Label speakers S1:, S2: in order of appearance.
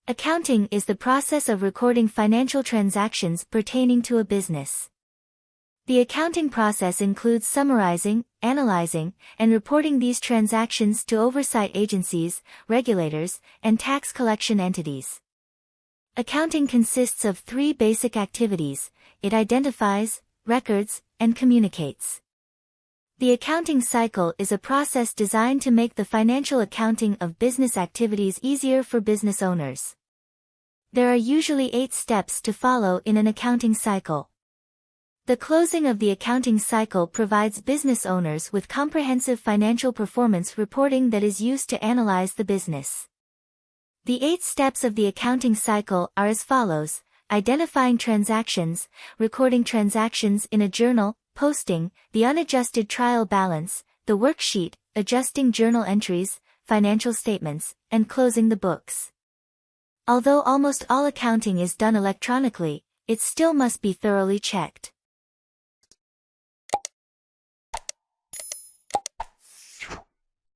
S1: Accounting is the process of recording financial transactions pertaining to a business. The accounting process includes summarizing, analyzing, and reporting these transactions to oversight agencies, regulators, and tax collection entities. Accounting consists of three basic activities: it identifies, records, and communicates. The accounting cycle is a process designed to make the financial accounting of business activities easier for business owners. There are usually 8 steps to follow in an accounting cycle. The closing of the accounting cycle provides business owners with comprehensive financial performance reporting that is used to analyze the business. The 8 steps of the accounting cycle are as follows: identifying transactions, recording transactions in a journal, posting the unadjusted trial balance, the worksheet, adjusting journal entries, financial statements, and closing the books. Although almost all accounting is done electronically, it still must be thoroughly checked.